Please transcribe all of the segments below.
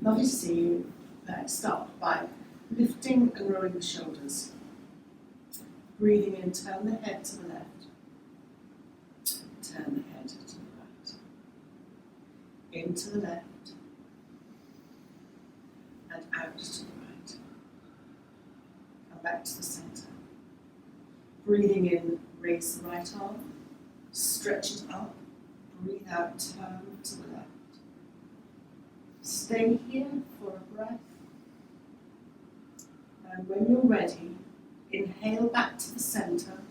Lovely to see you. Let's start by lifting and rolling the shoulders. Breathing in, turn the head to the left. Turn the head to the right. Into the left. And out to the right. Come back to the centre. Breathing in, raise the right arm. Stretch it up. Breathe out, turn to the left. Stay here for a breath. And when you're ready, inhale back to the centre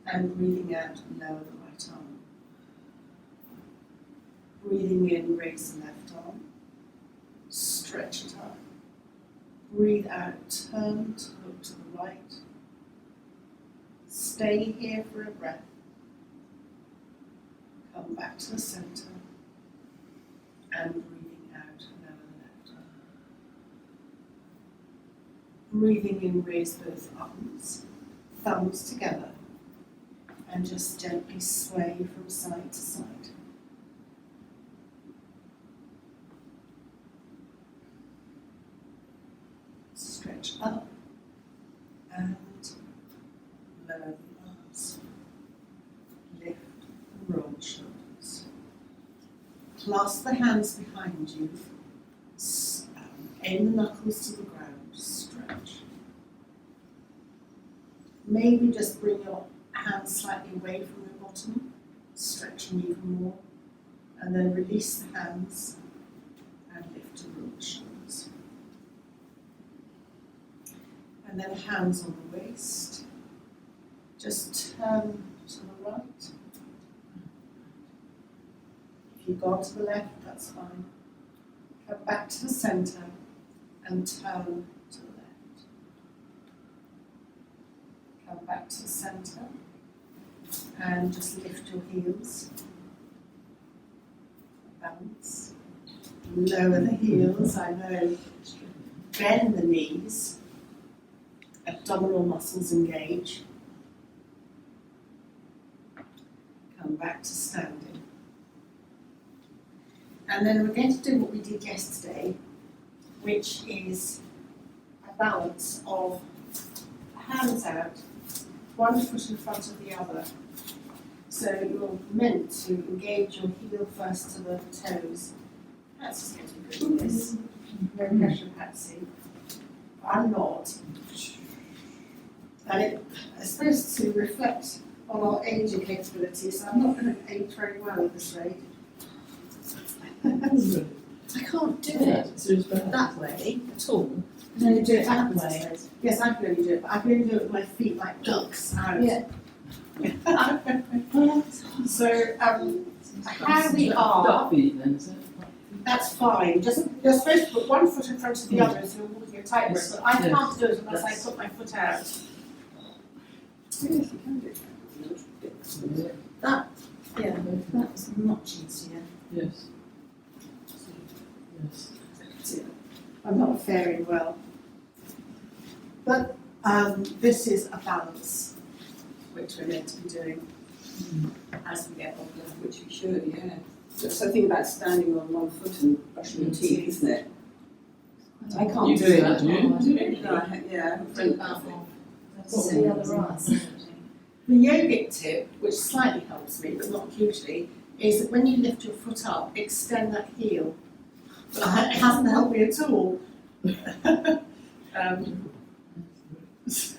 and breathing out, lower the right arm. Breathing in, raise the left arm. Stretch it up. Breathe out, turn to look to the right. Stay here for a breath. Come back to the centre and breathing out, lower the left arm. Breathing in, raise both arms, thumbs together, and just gently sway from side to side. Stretch up and lower the arms. Lift and roll shoulders. Clasp the hands behind you. Aim the knuckles to the ground. Stretch. Maybe just bring your hands slightly away from the bottom, stretching even more, and then release the hands and lift to roll the shoulders. And then hands on the waist. Just turn to the right. If you go to the left, that's fine. Come back to the centre and turn to the left. Come back to the centre and just lift your heels. Balance. Lower the heels, I know. Bend the knees. Abdominal muscles engage. Come back to standing. And then we're going to do what we did yesterday, which is a balance of hands out, one foot in front of the other. So you're meant to engage your heel first to the toes. That's just going to be good at this. No pressure, Patsy. I'm not. And it's supposed to reflect on our aging capabilities, so I'm not going to age very well at this rate. I can't do it that way at all. I can only do it that way. Yes, I can only do it, but I can only do it with my feet like ducks out. Yeah. So, how we are, that's fine. Just, you're supposed to put one foot in front of the other as you're walking a tightrope, but I can't do it unless I put my foot out. Yes, you can do it. That, yeah, that's much easier. Yes. Yes. I'm not faring well. But this is a balance, which we're meant to be doing as we get older. Which you should, yeah. There's something about standing on one foot and brushing your teeth, isn't it? I can't You do do it. that, do you? No, yeah. What's the other arm? The yogic tip, which slightly helps me, but not hugely, is that when you lift your foot up, extend that heel. But it hasn't helped me at all. No,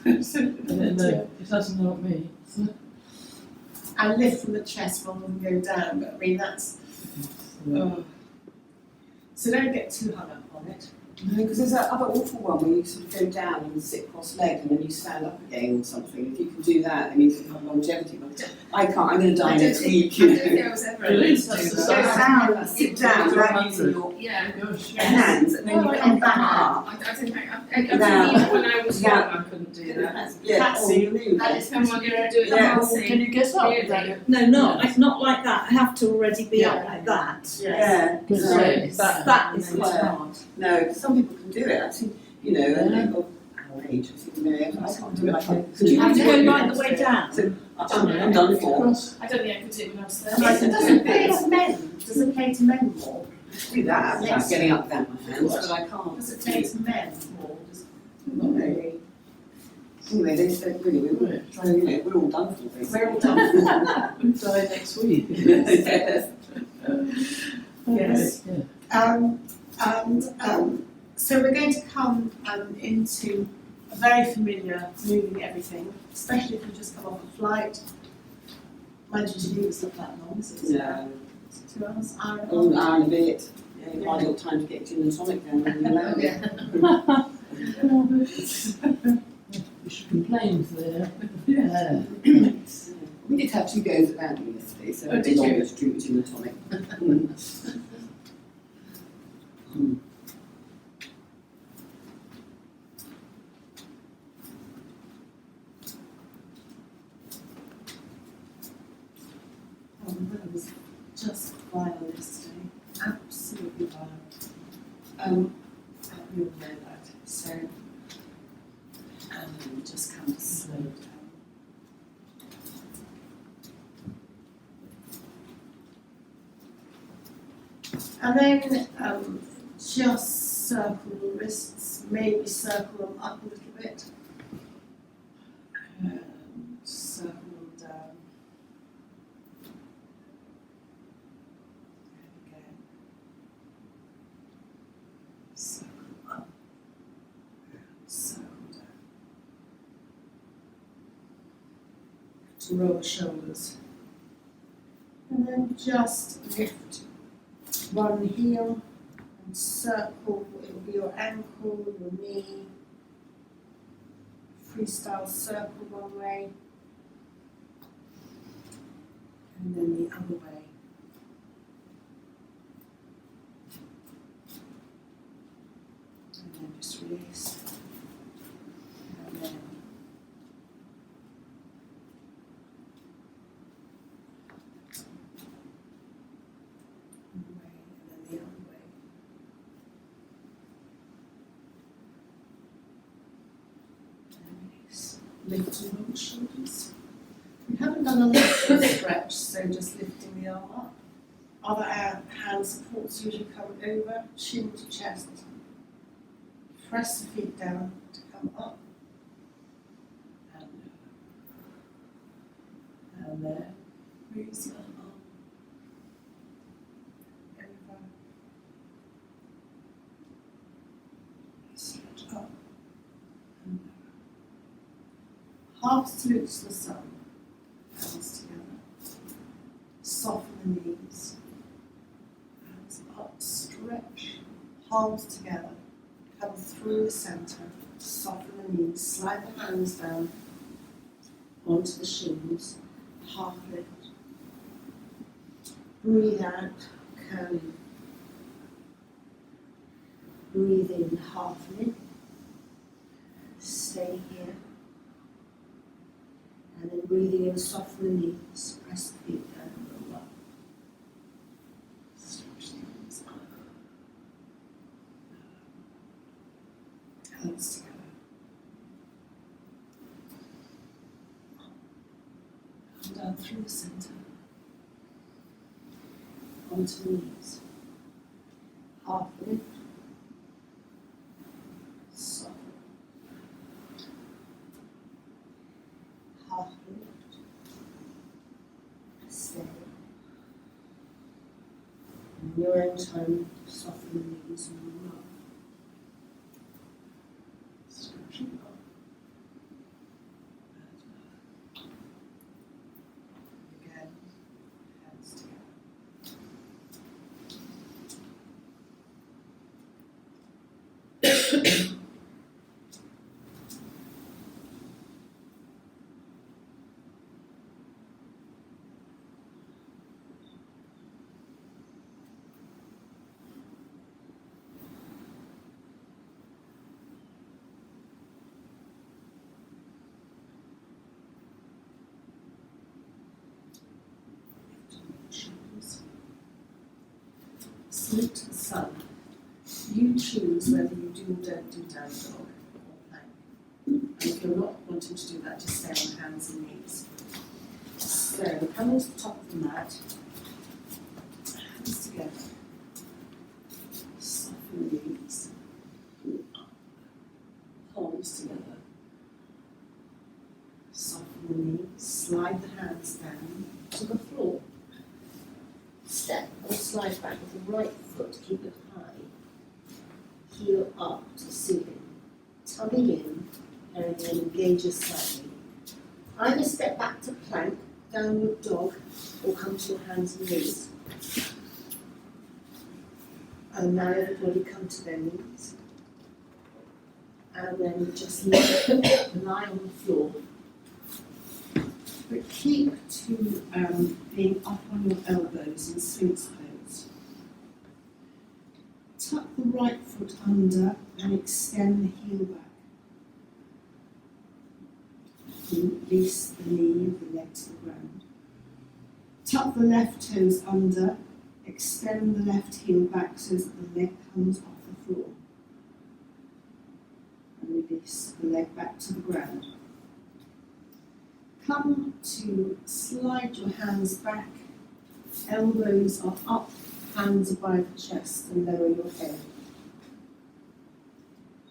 it hasn't helped me. And lift from the chest rather than go down, but I mean that's... So don't get too hung up on it. Because there's that other awful one where you sort of go down and sit cross-legged and then you stand up again or something. If you can do that, it means you have longevity. But I can't, I'm going to die next week. I don't think I was ever able to do that. Sit down without using your hands and then you come back up. I think even when I was young, I couldn't do that. Patsy, That is Come on, you can do it. Yeah. Can you get up? Really? No, it's not like that. I have to already be up like that. Yeah. Good No, save. That is Yeah. hard. No, some people can do it. I've seen, you know, and of our age, I think, I can't do it like that. Do you have to go right the way down? So, I'm done for. I don't think I could do it when I was It 30. doesn't play to men. Does it play to men more? Do that without getting up without my hands, but I can't. Does it make men more? Not really. Anyway, they said really, we're all done for basically. We're all done. We'll die next week. Yes. Yes. Yeah. So we're going to come into a very familiar moving everything, especially if you just come off a flight. Mind you, Geneva's not that long, is it? No. Is it 2 hours? Hour and a Oh, an half? hour and a bit. Yeah, you've hardly got time to get gin and tonic down when you're alone. Yeah. We should complain there. We did have 2 goes at that yesterday, so Oh, it's did you? longest drink gin and tonic. The weather was just vile yesterday, absolutely vile. We all know that, so we just come to slow down. And then just circle the wrists, maybe circle them up a little bit. Circle them down. And again. Circle up. Circle down. To roll the shoulders. And then just lift one heel and circle, it will be your ankle, your knee. Freestyle circle one way. And then the other way. And then just release. And then one way, and then the other way. And release. Lift and roll the shoulders. We haven't done a lateral stretch, so just lifting the arm up. Other hand supports usually come over, chin to chest. Press the feet down to come up. And there. Raise your arm. Over. Stretch up. And half salutes the sun. Hands together. Soften the knees. Hands up, stretch. Palms together. Come through the centre. Soften the knees. Slide the hands down onto the shins. Half lift. Breathe out, curling. Breathe in, half lift. Stay here. And then breathing in, soften the knees, press the feet down and roll up. Stretch the arms up. Hands together. Come down through the centre. Onto the knees. Half lift. Soften. Half lift. Stay. In your own time, soften the knees and roll up. Stretching up. And again, hands together. Shoulders. Salute to the sun. You choose whether you do or don't do down dog or plank. And if you're not wanting to do that, just stay on hands and knees. So come to the top of the mat, hands together, slide back with the right foot, keep it high, heel up to the ceiling, tummy in, and then engage us slightly. Either step back to plank, downward dog, or come to your hands and knees. And now everybody come to their knees. And then just lie on the floor. But keep to being up on your elbows in Sphinx pose. Tuck the right foot under and extend the heel back. Release the knee of the leg to the ground. Tuck the left toes under, extend the left heel back so that the leg comes off the floor. And release the leg back to the ground. Come to slide your hands back, elbows are up, hands are by the chest and lower your head.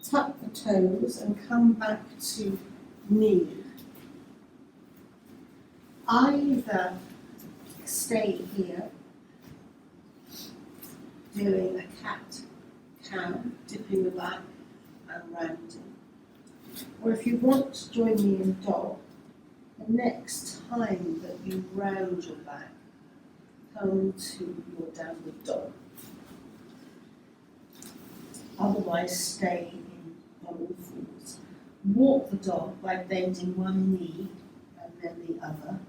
Tuck the toes and come back to knee. Either stay here, doing a cat-cow, dipping the back and rounding. Or if you want to join me in dog, the next time that you round your back, come to your downward dog. Otherwise, stay on all fours. Walk the dog by bending one knee and then the other.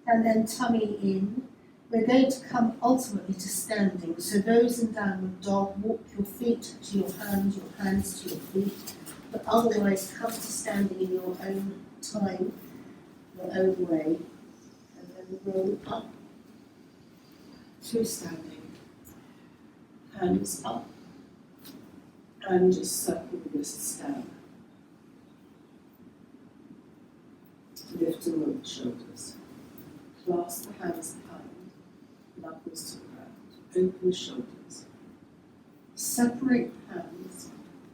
And then tummy in. We're going to come ultimately to standing. So those in downward dog, walk your feet to your hands to your feet, but otherwise come to standing in your own time, your own way, and then roll up to standing. Hands up, and just circle the wrists down. Lift and roll the shoulders. Clasp the hands behind. Upwards to the ground. Open the shoulders. Separate hands.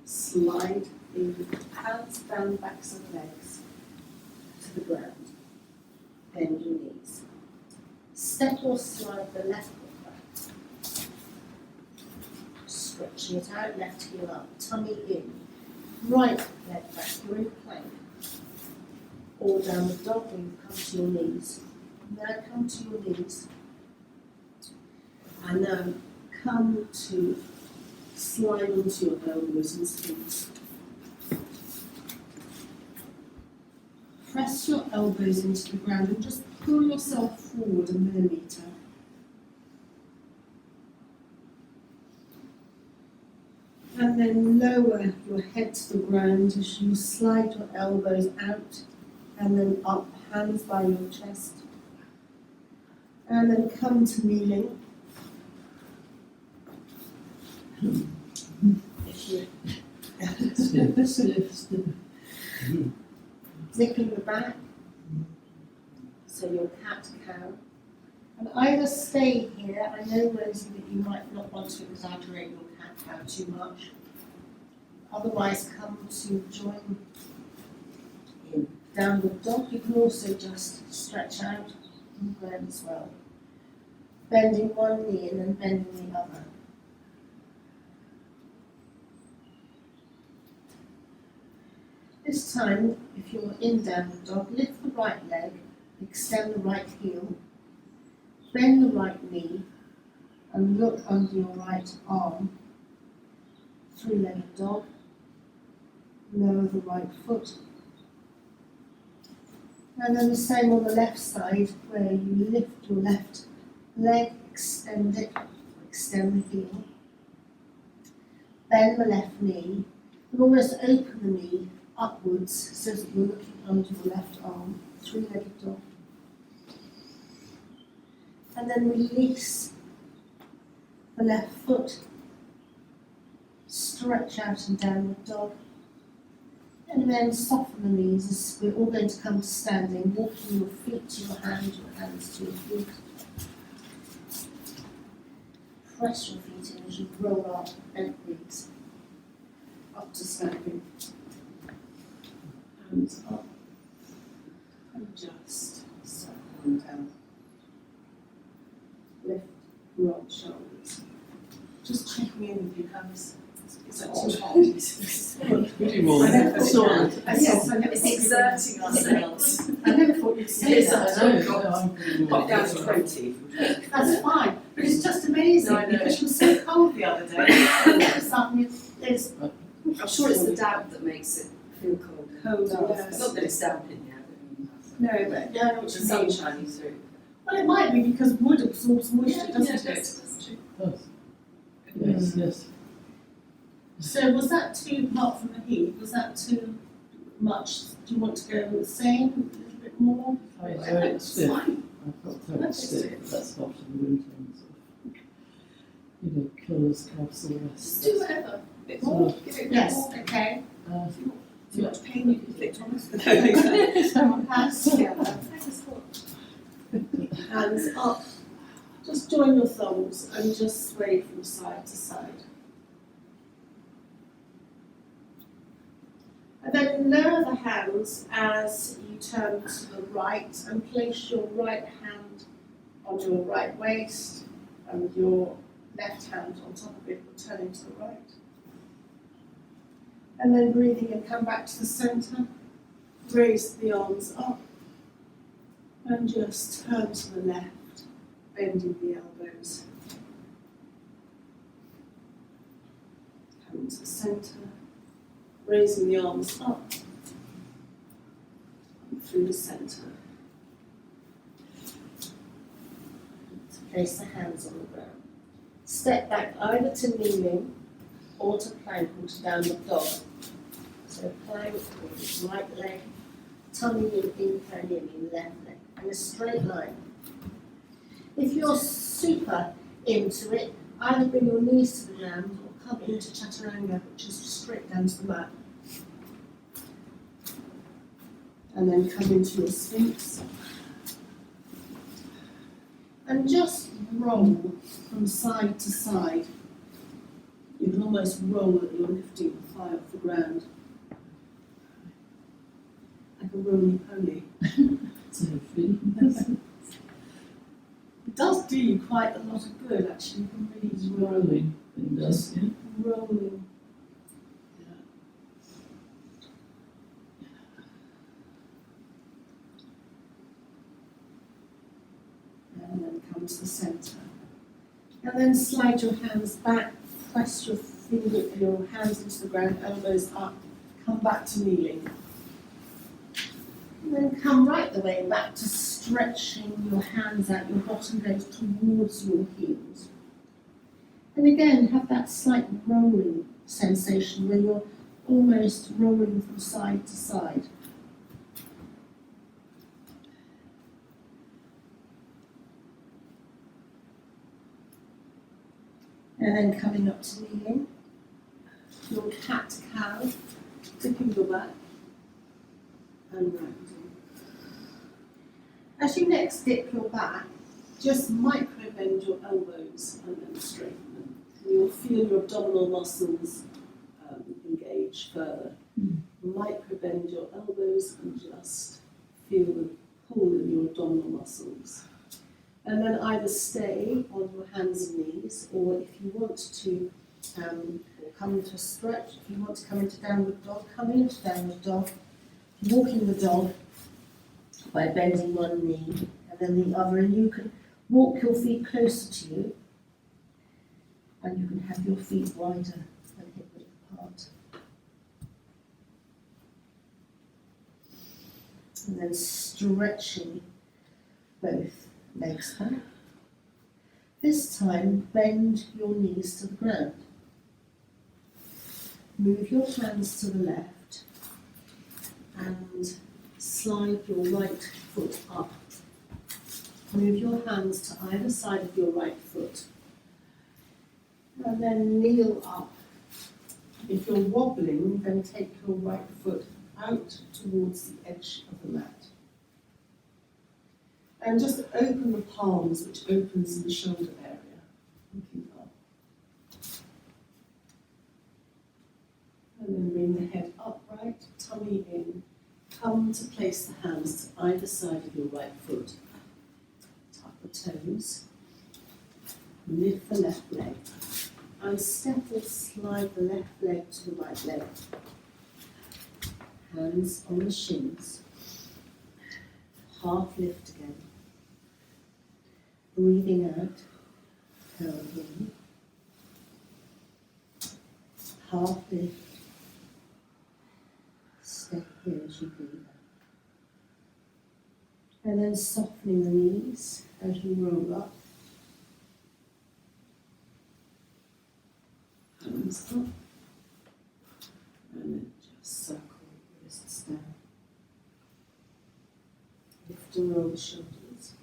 Slide the hands down the backs of the legs to the ground. Bend your knees. Step or slide the left foot back. Stretching it out, left heel up, tummy in. Right leg back, you're in plank. Or down the dog when you come to your knees. Now come to your knees. And now come to slide onto your elbows and feet. Press your elbows into the ground and just pull yourself forward a millimetre. And then lower your head to the ground as you slide your elbows out and then up, hands by your chest. And then come to kneeling. If you zipping the back, so your cat-cow. And either stay here, I know Rosie that you might not want to exaggerate your cat-cow too much. Otherwise come to join in downward dog. You can also just stretch out and ground as well. Bending one knee and then bending the other. This time, if you're in downward dog, lift the right leg, extend the right heel, bend the right knee, and look under your right arm. Three-legged dog. Lower the right foot. And then the same on the left side, where you lift your left leg, extend it, extend the heel. Bend the left knee, and almost open the knee upwards so that you're looking under your left arm, three-legged dog. And then release the left foot, stretch out and downward dog, and then soften the knees as we're all going to come to standing, walking your feet to your hands to your feet. Press your feet in as you roll up, bent knees, up to standing. Hands up, just circling down. Lift your right shoulders. Just checking in with your hands. Is that too hot? Pretty warm. I never It's thought- all- Yes, I never It's thought you'd- exerting ourselves. I never thought you'd say Yes, that. No, no, I'm pretty warm. Pop down to 20. That's fine, but it's just amazing No, I know. because you were so cold the other day. And all of a sudden it's I'm sure it's the damp that makes it feel cold. cold. Yes. Not that it's damp in here, No, but yeah, I know but what the you sun mean. shining through. Well, it might be because wood absorbs moisture, doesn't it? that's true. Yes, yes. So was that too, apart from the heat, was that too much? Do you want to go the same, a little bit more? I was very That's stiff. fine. I felt very That's stiff, but that's after the winter and sort of, you know, colours, coughs, all the rest. Just do whatever. A bit So, more. Give it a bit Yes, more. okay. Too much pain, you can flick on us. Hands together, hands up. Just join your thumbs and just sway from side to side. And then lower the hands as you turn to the right and place your right hand on your right waist and your left hand on top of it, turning to the right. And then breathing and come back to the center. Raise the arms up and just turn to the left, bending the elbows. Come to the center, raising the arms up and through the center. Place the hands on the ground. Step back either to kneeling or to plank or to downward dog. So plank with right leg, tummy in, hand in left leg, and a straight line. If you're super into it, either bring your knees to the ground or come into chaturanga, which is straight down to the mat. And then come into your sphinx. And just roll from side to side. You can almost roll that you're lifting the thigh off the ground. Like a roly-poly. it's a feeling. It does do you quite a lot of good, actually. You can really It's roll, rolling, it does, yeah. rolling. And then come to the centre. And then slide your hands back, press your hands into the ground, elbows up, come back to kneeling. And then come right the way back to stretching your hands out, your bottom goes towards your heels. And again, have that slight rolling sensation where you're almost rolling from side to side. And then coming up to kneeling, your cat-cow, tipping your back and rounding. As you next dip your back, just micro bend your elbows and then straighten them. And you'll feel your abdominal muscles engage further. Micro bend your elbows and just feel the pull in your abdominal muscles. And then either stay on your hands and knees, or if you want to come into a stretch, if you want to come into downward dog, come into downward dog, walking the dog by bending one knee and then the other, and you can walk your feet closer to you, and you can have your feet wider and hip width apart. And then stretching both legs back. This time, bend your knees to the ground. Move your hands to the left and slide your right foot up. Move your hands to either side of your right foot. And then kneel up. If you're wobbling, then take your right foot out towards the edge of the mat. And just open the palms, which opens in the shoulder area, looking up. And then bring the head upright, tummy in, Come to place the hands to either side of your right foot. Tuck the toes. Lift the left leg. And step or slide the left leg to the right leg. Hands on the shins. Half lift again. Breathing out. Curl in. Half lift. Step here as you breathe out. And then softening the knees as you roll up. Hands up. And then just circle the wrists down. Lift and roll the shoulders.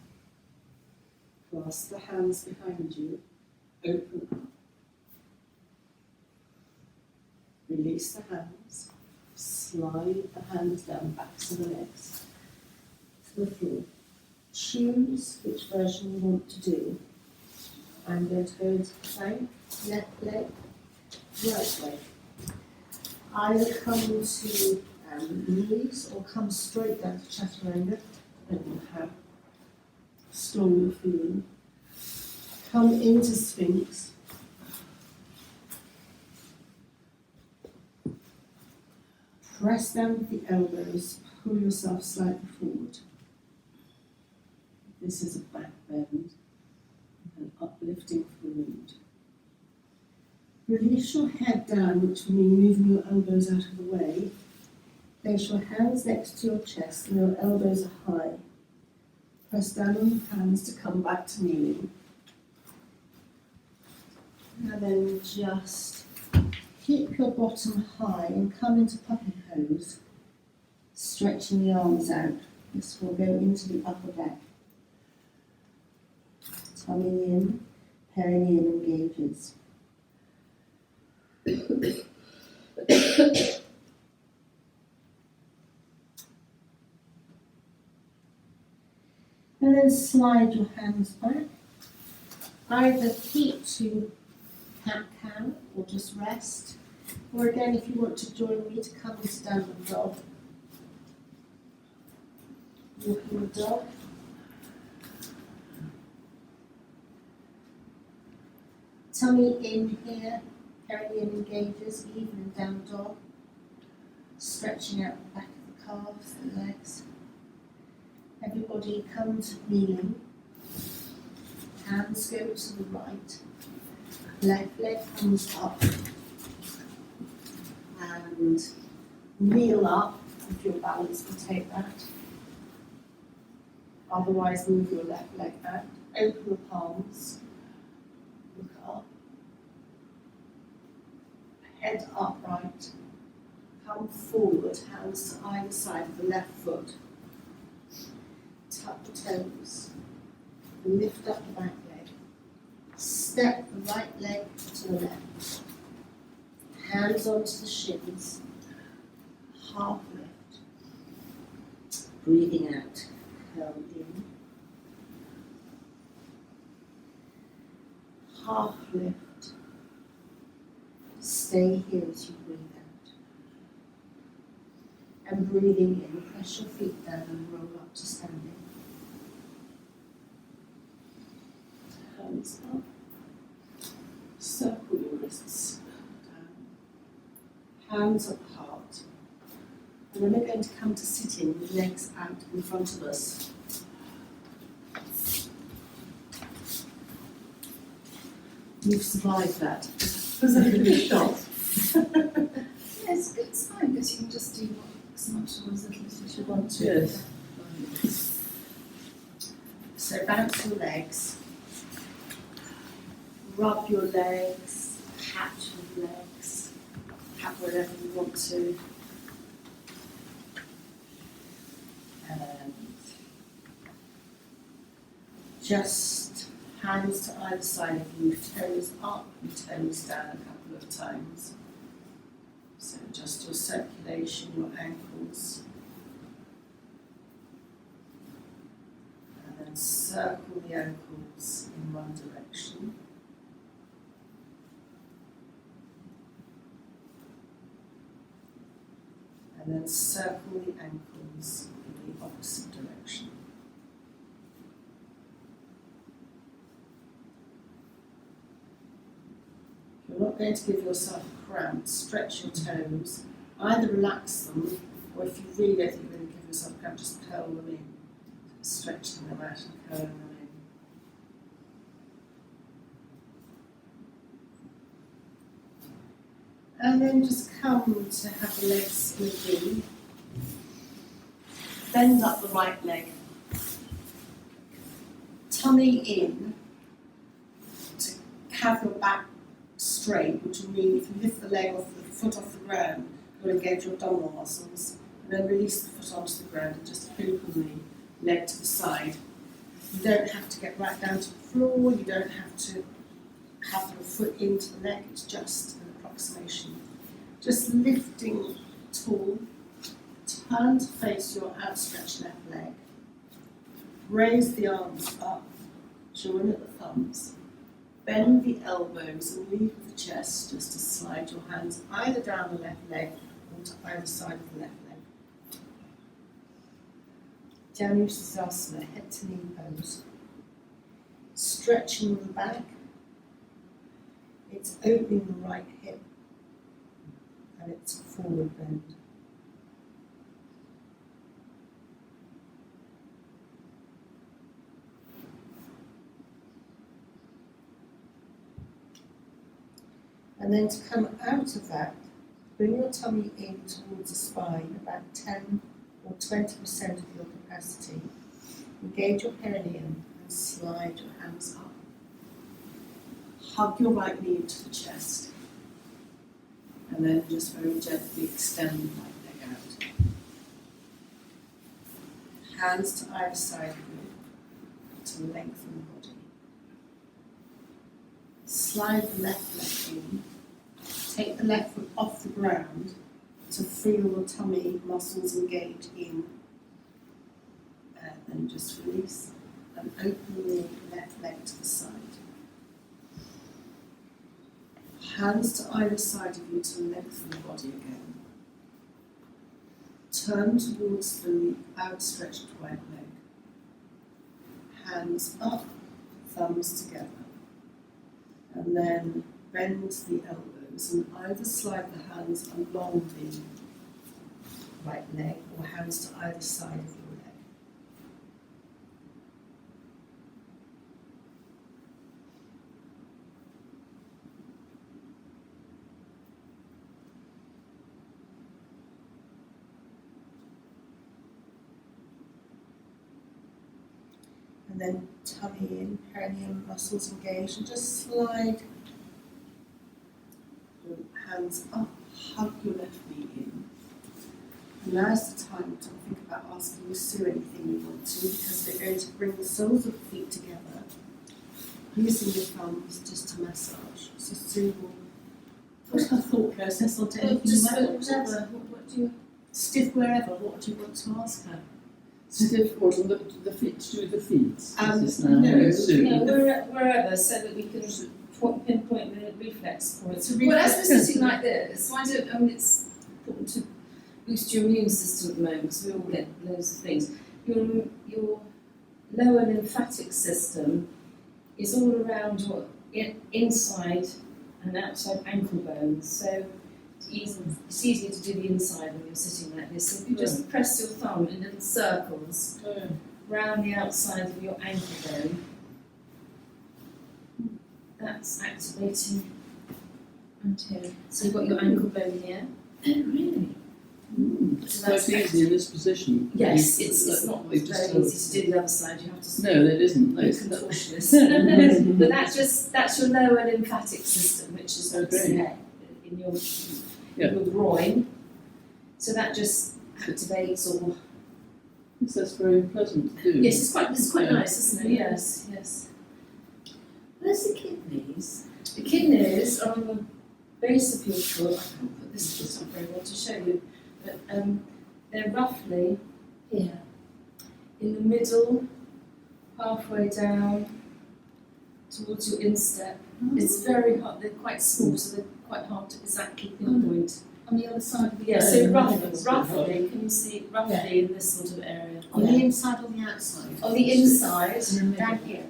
Clasp the hands behind you. Open up. Release the hands. Slide the hands down backs of the legs to the floor. Choose which version you want to do. I'm going to go into plank, left leg, right leg. Either come to knees or come straight down to chaturanga, depending on how strong you're feeling. Come into Sphinx. Press down with the elbows, pull yourself slightly forward. This is a back bend and uplifting forward. Release your head down, which will mean moving your elbows out of the way. Place your hands next to your chest and your elbows are high. Press down on your hands to come back to kneeling. And then just keep your bottom high and come into puppy pose, stretching the arms out. This will go into the upper back. Tummy in, perineum engages. And then slide your hands back. Either keep to cat-cow or just rest. Or again, if you want to join me to come into downward dog. Walking the dog. Tummy in here, perineum engages, even in down dog. Stretching out the back of the calves, the legs. Everybody come to kneeling. Hands go to the right. Left leg comes up. And kneel up if your balance will take that. Otherwise, move your left leg out. Open the palms. Look up. Head upright. Come forward, hands to either side of the left foot. Tuck the toes. Lift up the back leg. Step the right leg to the left. Hands onto the shins. Half lift. Breathing out. Curl in. Half lift. Stay here as you breathe out. And breathing in, press your feet down and roll up to standing. Hands up. Circle your wrists down. Hands at the heart. And then we're going to come to sitting with legs out in front of us. You've survived that. Was that a good shot? Yeah, it's a good sign because you can just do as much or as little as you want to. Yes. So bounce your legs. Rub your legs, pat your legs, pat wherever you want to. And just hands to either side of you, toes up and toes down a couple of times. So just your circulation, your ankles. And then circle the ankles in one direction. And then circle the ankles not going to give yourself a cramp, stretch your toes, either relax them, or if you really don't think you're going to give yourself a cramp, just curl them in. Stretching them out and curling them in. And then just come to have the legs split in. Bend up the right leg. Tummy in to have your back straight, which will mean if you lift the leg off the foot off the ground, you'll engage your abdominal muscles, and then release the foot onto the ground and just open the leg to the side. You don't have to get right down to the floor, you don't have to have your foot into the neck, it's just an approximation. Just lifting tall, turn to face your outstretched left leg. Raise the arms up, join at the thumbs. Bend the elbows and lead with the chest just to slide your hands either down the left leg or to either side of the left leg. Janu Sirsasana, head to knee pose. Stretching the back. It's opening the right hip and it's a forward bend. And then to come out of that, bring your tummy in towards the spine, about 10 or 20% of your capacity. Engage your perineum and slide your hands up. Hug your right knee into the chest. And then just very gently extend the right leg out. Hands to either side of you to lengthen the body. Slide the left leg in. Take the left foot off the ground to feel the tummy muscles engage in. Then just release and open the left leg to the side. Hands to either side of you to lengthen the body again. Turn towards the outstretched right leg. Hands up, thumbs together. And then bend the elbows and either slide the hands along the right leg or hands to either side of your leg. And then tummy in, perineum muscles engaged, and just slide your hands up, hug your left knee in. And now's the time to think about asking Sue anything you want to, because we're going to bring the soles of the feet together, using your thumbs just to massage. So Sue will put her thought process onto anything you Just might want to whatever, ask. what do you? Stiff wherever, what do you want to ask her? Stiff what on the feet, to do the feet? No, Sue. Wherever, so that we can pinpoint the reflex points. Well, as we're sitting like this, why don't, I mean, it's important to boost your immune system at the moment, because we all get loads of things. Your lower lymphatic system is all around your inside and outside ankle bones, so it's easier to do the inside when you're sitting like this. So if you just press your thumb in little circles round the outside of your ankle bone, that's activating and here. So you've got your ankle bone here. Really? It's quite easy in this position. Yes, it's not We've very just easy to do the other side. You have to No, it isn't. No, be it's contortionist. But that's your lower lymphatic system, which is obviously in your groin. So that just activates all. Yes, that's very pleasant to do. Yes, it's quite nice, isn't it? Yes, yes. Where's the kidneys? The kidneys are on the base of your foot. I can't put this up very well to show you, but they're roughly here, in the middle, halfway down towards your instep. It's very hard. They're quite small, so they're quite hard to exactly pinpoint. On the other side of the Yeah, so that's roughly, can you see roughly in this sort of area? On the inside or the outside? On the inside Down here.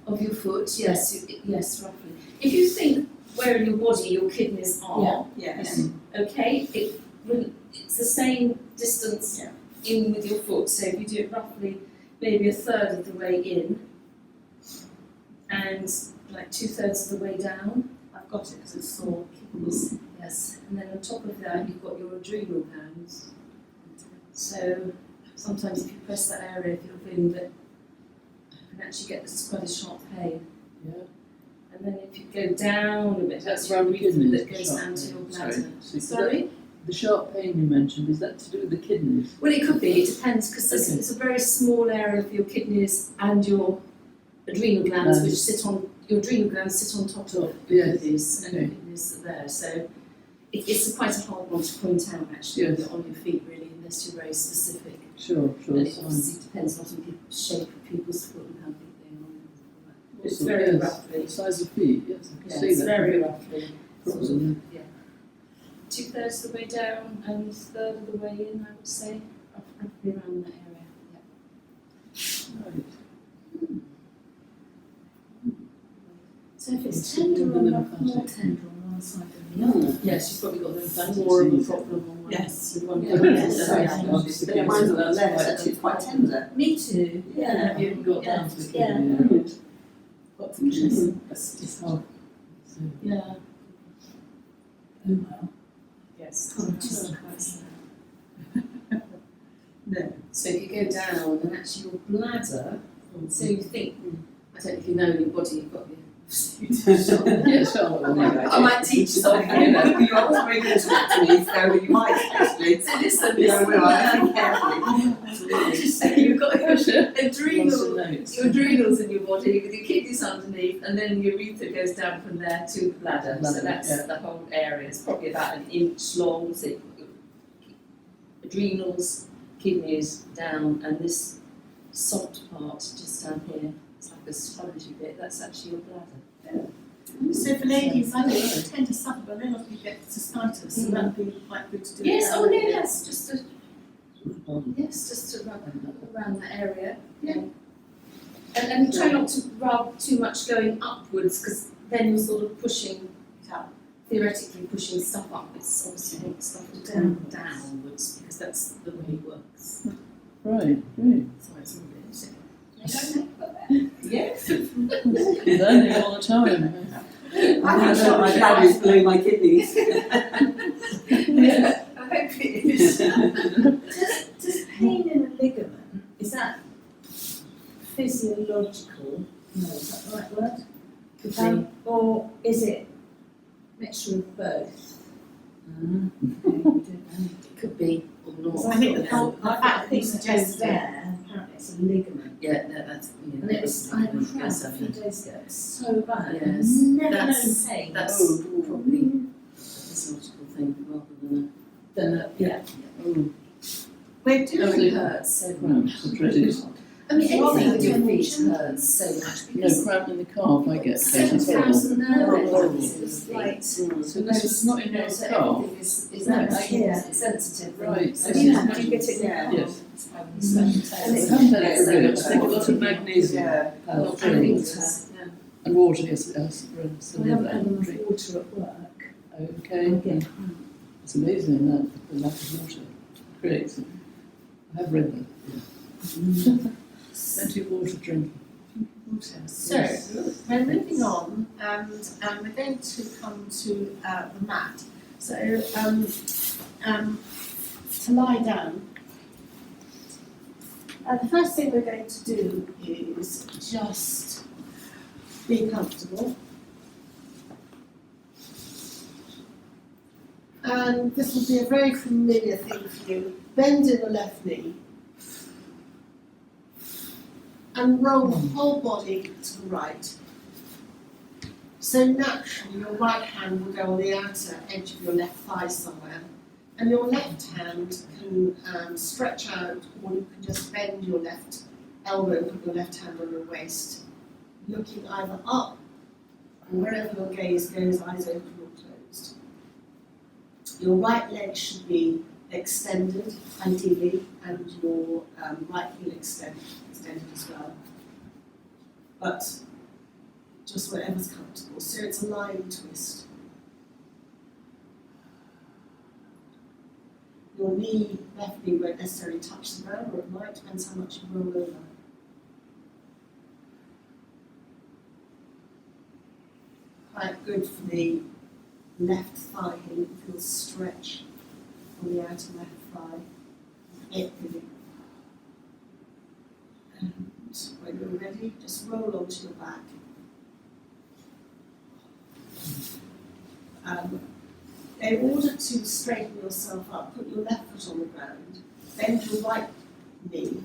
of your foot, yes, yes, roughly. If you think where in your body your kidneys are. Yes. Okay, it's the same distance Yeah. in with your foot. So if you do it roughly, maybe a third of the way in, and like 2/3 of the way down. I've got it because it's sore kidneys. Yes, and then on top of that, you've got your adrenal glands. So sometimes if you press that area, if you're feeling that, you can actually get this quite a sharp pain. Yeah. And then if you go down a bit, that's your around the urethra kidneys, that goes sharp down to pain. your Sorry. bladder. So Sorry? The sharp pain you mentioned, is that to do with the kidneys? Well, it could be, it depends, because Okay. it's a very small area of your kidneys and your adrenal glands, which sit on, your adrenal glands sit on top of your Yes. kidneys, and your Okay. kidneys are there. So it's quite a hard one to point out, actually, Yes. on your feet, really, unless you're very specific. Sure, And it fine. obviously depends a lot on people's shape of people's foot and how big they are. It's Also, very yes, roughly. the size of feet, yes, I can Yeah, see it's that. very roughly. Probably. 2/3 of the way down and a third of the way in, I would say, roughly around that area. Right. So if it's It's tender the on lymphatic. more tender on one side than the other. Yes, you've probably got lymphatic More of a disease. problem on one. Yes. With one Yeah, foot. yes, Yeah. sorry. Yeah. Mine's on the left, actually, it's quite tender. Me too, yeah. Have you even got down to the Yeah. kidney? Yeah. What's interesting? It's hard. So, Yeah. Oh, well. Yes. No. So if you go down, and actually your bladder, so you think, I don't know if you know in your body, you've got your yeah, so, I might teach something, you know, you are very good at me, so you might actually. So listen, Yeah, well, I listen carefully. Absolutely. So you've got your Lots adrenal, of notes. your adrenals in your body with your kidneys underneath, and then your urethra goes down from there to the bladder. So Bladder, that's yeah. the whole area. It's probably about an inch long. So you've got your adrenals, kidneys down, and this soft part just down here. It's like a spongy bit. That's actually your bladder. So for ladies, I don't tend to suffer, but then often you get cystitis, so that'd be quite good to do. Yes. down Oh no. there. Yes. Just to rub around that area. Yeah. And try not to rub too much going upwards, because then you're sort of pushing it up, theoretically pushing stuff up. It's obviously want stuff to come downwards, because that's the way it works. Right, great. So it's all good. So, Yes. You're learning all the time. I can tell my dad is below my kidneys. I hope it is. Does pain in a ligament, is that physiological? No, is that the right word? Or is it mixture of both? it could be or not. I think the Yeah. whole- I've fact got a piece of suggests toast there, apparently it's a ligament. Yeah, no, that's And it was, I had a cramp a few days ago, it was so bad. Yes, Never known that's- pain. That's probably a physiological thing rather than Yeah. Oh, We're it doing only hurts so cramps, much. the dreaded. I mean, Well, anything with your yeah. feet hurts so much No, because cramp in the calf, I get. It's horrible. 7,000 nerve Horrible. endings in the feet. So this was not in your So calf? everything is No, like it's here. sensitive. Right. So Have it's you just had, did you get it in Yeah. your Yes. It's having special And taste. I it's- haven't had it Yeah, for so really, it's I take a lot of like- magnesium. Yeah. Oh, I'll and drink. water, yeah. And water, yes, yes, so I haven't had that enough drink. water at work. Okay, Again. it's amazing that the lack of water creates it. I have read that. Yeah. Plenty of water drinking. So, we're moving on, and we're going to come to the mat. So, to lie down. The first thing we're going to do is just be comfortable. And this will be a very familiar thing for you. Bend in the left knee. And roll the whole body to the right. So naturally your right hand will go on the outer edge of your left thigh somewhere, and your left hand can stretch out, or you can just bend your left elbow and put your left hand on your waist, looking either up, and wherever your gaze goes, eyes open or closed. Your right leg should be extended, ideally, and your right heel extended as well. But just whatever's comfortable. So it's a lying twist. Your left knee won't necessarily touch the ground, or it might, depends how much you roll over. Quite good for the left thigh here. You can feel stretch on the outer left thigh. It really. And when you're ready, just roll onto your back. In order to straighten yourself up, put your left foot on the ground, bend your right knee,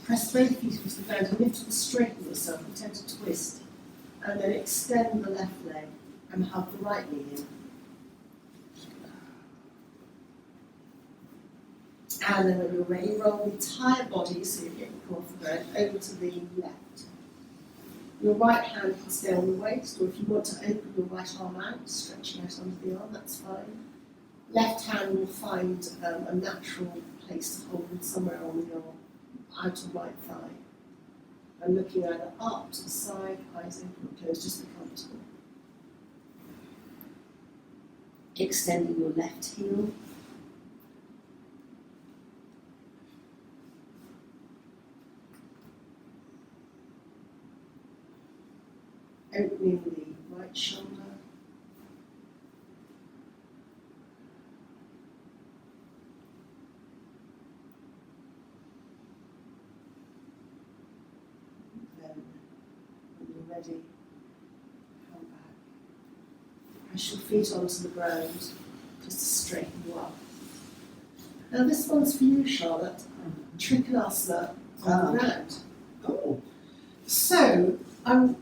press both feet into the ground and lift and straighten yourself and tend to twist. And then extend the left leg and hug the right knee in. And then when you're ready, roll the entire body, so you're getting off the ground, over to the left. Your right hand can stay on the waist, or if you want to open your right arm out, stretching out under the arm, that's fine. Left hand will find a natural place to hold somewhere on your outer right thigh. And looking either up to the side, eyes open or closed, just be comfortable. Extending your left heel. Opening the right shoulder. Then, when you're ready, come back. Press your feet onto the ground just to straighten you up. Now this one's for you, Charlotte. Trikonasana on the ground. Oh. So, I'm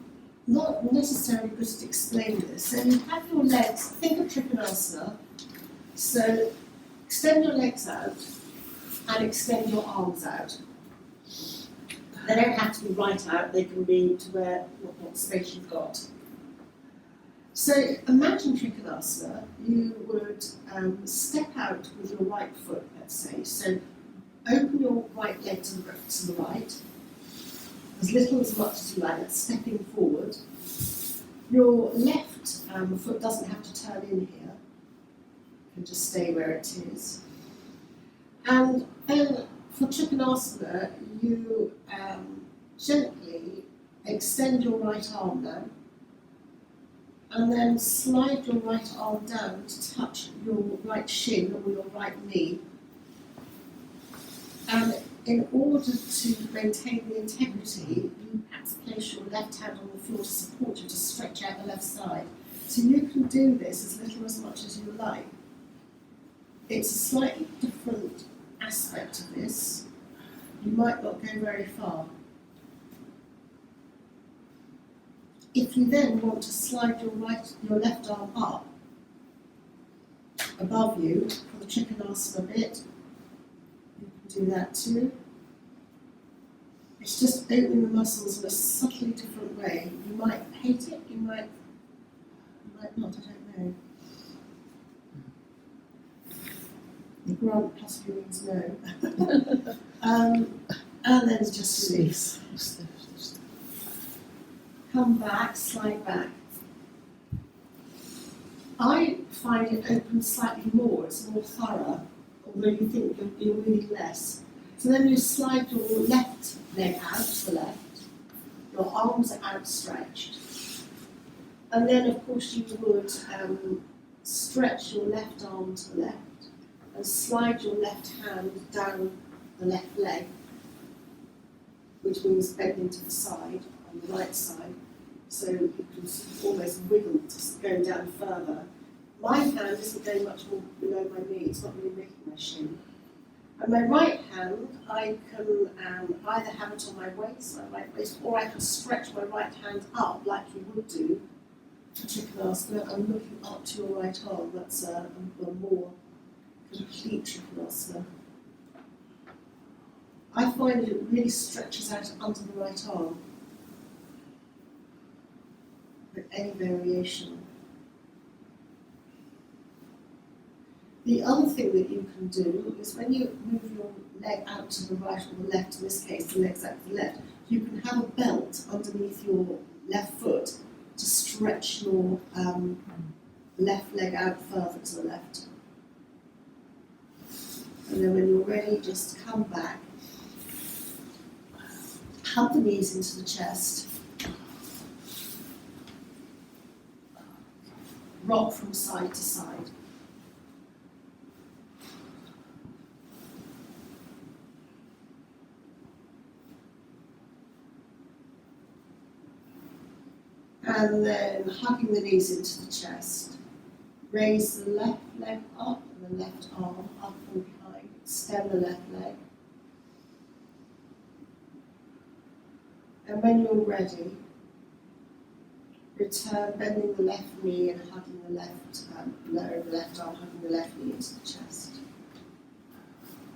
not necessarily good at explaining this. So you have your legs, think of Trikonasana. So extend your legs out and extend your arms out. They don't have to be right out, they can be to where what space you've got. So imagine Trikonasana, you would step out with your right foot, let's say. So open your right leg to the right, as little as much as you like, that's stepping forward. Your left foot doesn't have to turn in here, it can just stay where it is. And then for Trikonasana, you gently extend your right arm down, and then slide your right arm down to touch your right shin or your right knee. And in order to maintain the integrity, you perhaps place your left hand on the floor to support you, to stretch out the left side. So you can do this as little or as much as you like. It's a slightly different aspect of this. You might not go very far. If you then want to slide your left arm up above you for the Trikonasana bit, you can do that too. It's just opening the muscles in a subtly different way. You might hate it, you might not, I don't know. The grunt possibly means no. And then just release. Come back, slide back. I find it opens slightly more, it's more thorough, although you think you're really less. So then you slide your left leg out to the left, your arms are outstretched. And then of course you would stretch your left arm to the left and slide your left hand down the left leg, which means bending to the side, on the right side, so you can almost wiggle to go down further. My hand isn't going much more below my knee, it's not really making my shin. And my right hand, I can either have it on my waist, my right waist, or I can stretch my right hand up like you would do for Trikonasana. I'm looking up to your right arm, that's a more complete Trikonasana. I find that it really stretches out under the right arm. But any variation. The other thing that you can do is when you move your leg out to the right or the left, in this case the leg's out to the left, you can have a belt underneath your left foot to stretch your left leg out further to the left. And then when you're ready, just come back, hug the knees into the chest, rock from side to side. And then hugging the knees into the chest. Raise the left leg up and the left arm up and behind. Extend the left leg. And when you're ready, return, bending the left knee and hugging the lower of the left arm, hugging the left knee into the chest.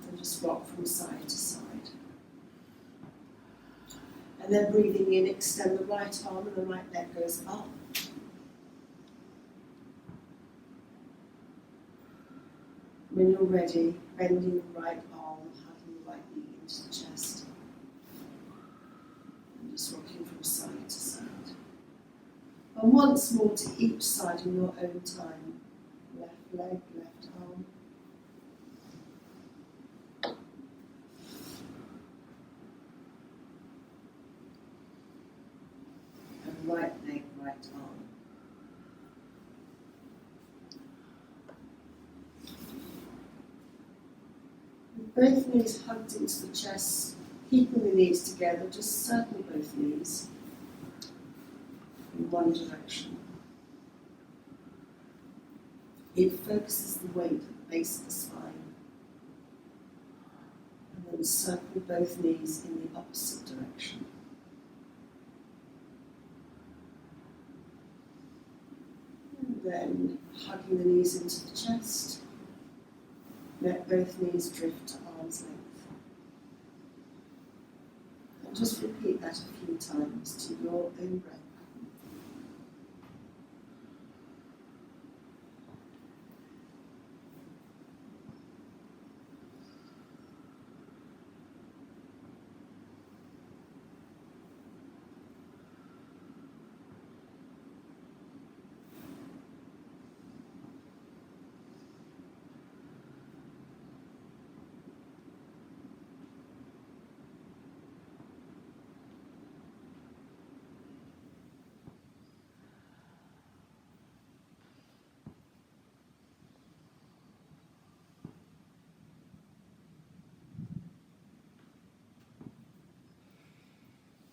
And just rock from side to side. And then breathing in, extend the right arm and the right leg goes up. When you're ready, bending the right arm, hugging the right knee into the chest. And just rocking from side to side. And once more to each side in your own time. Left leg, left arm. And right leg, right arm. With both knees hugged into the chest, keeping the knees together, just circle both knees in one direction. It focuses the weight at the base of the spine. And then circle both knees in the opposite direction. And then hugging the knees into the chest. Let both knees drift to arm's length. And just repeat that a few times to your own breath.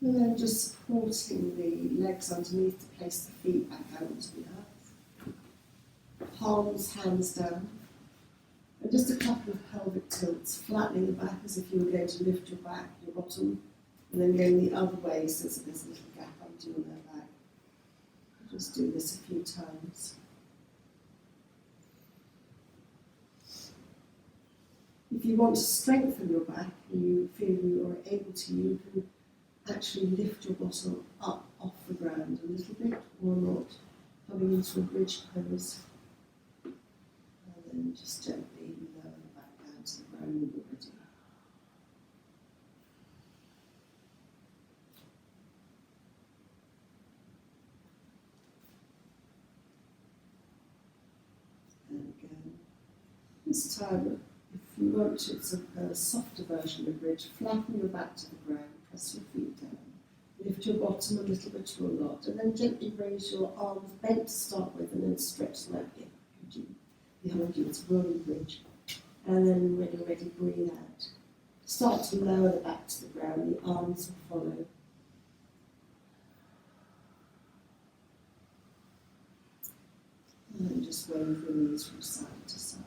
And then just supporting the legs underneath to place the feet back out onto the earth. Palms, hands down. And just a couple of pelvic tilts, flattening the back as if you were going to lift your back, your bottom, and then going the other way so that there's a little gap under your lower back. Just do this a few times. If you want to strengthen your back, you feel you are able to, you can actually lift your bottom up off the ground a little bit or not, coming into a bridge pose. And then just gently lower the back down to the ground when you're ready. And again, this time, if you want to, it's a softer version of a bridge, flatten your back to the ground. Press your feet down, lift your bottom a little bit or not, and then gently raise your arms bent to start with, and then stretch them out behind you. It's a rolling bridge. And then when you're ready, breathe out. Start to lower the back to the ground, the arms will follow. And then just wave the knees from side to side.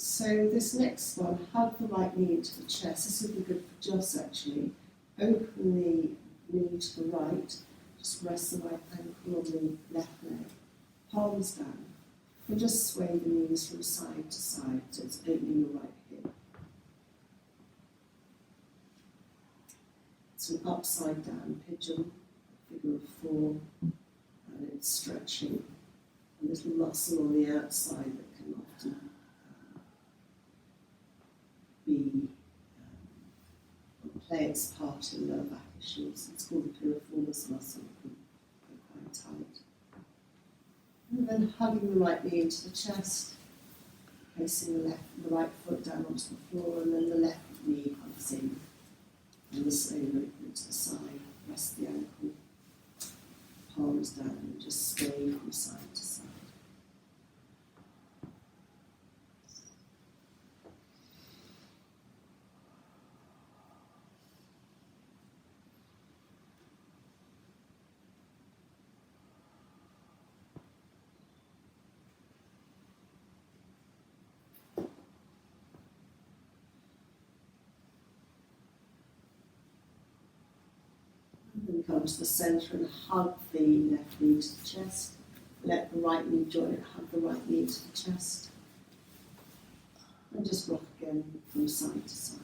So this next one, hug the right knee into the chest. This would be good for Joss actually. Open the knee to the right. Just rest the right ankle on the left leg. Palms down. And just sway the knees from side to side so it's opening your right hip. It's an upside down pigeon, figure of four, and it's stretching a little muscle on the outside that can often be legs part in the back issues. It's called the piriformis muscle. They're quite tight. And then hugging the right knee into the chest, placing the right foot down onto the floor, and then the left knee hugs in, and the same movement to the side. Rest the ankle, palms down, and just sway from side to side. And come to the centre and hug the left knee to the chest. Let the right knee join it, hug the right knee to the chest. And just rock again from side to side.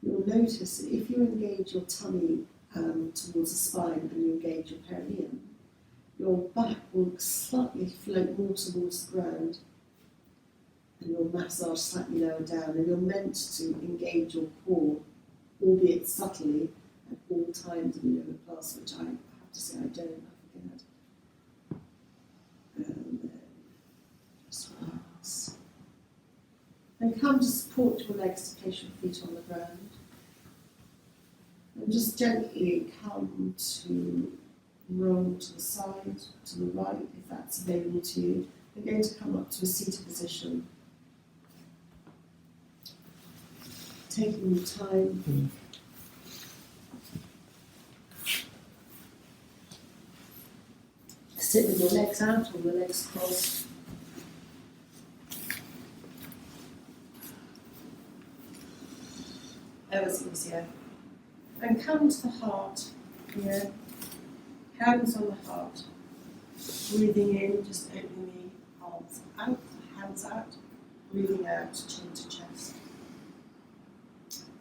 You'll notice that if you engage your tummy towards the spine and you engage your perineum, your back will slightly float more towards the ground, and your massage slightly lower down, and you're meant to engage your core, albeit subtly, at all times in yoga class, which I have to say I don't, I forget. And then just relax. Then come to support your legs to place your feet on the ground. And just gently come to roll to the side, to the right, if that's available to you. We're going to come up to a seated position. Taking your time. Sit with your legs out or your legs crossed. That was easier. And come to the heart here. Hands on the heart. Breathing in, just opening the arms out, hands out. Breathing out, chin to chest.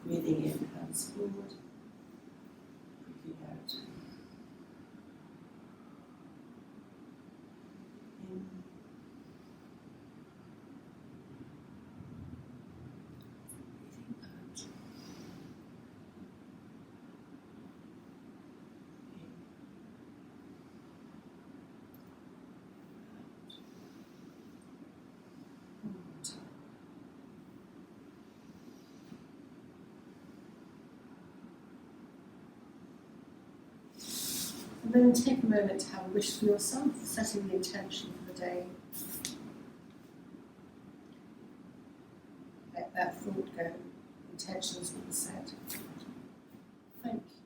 Breathing in, hands forward. Breathing out. In. Breathing out. And then take a moment to have a wish for yourself, setting the intention for the day. Let that thought go. Intentions will be set. Thank you.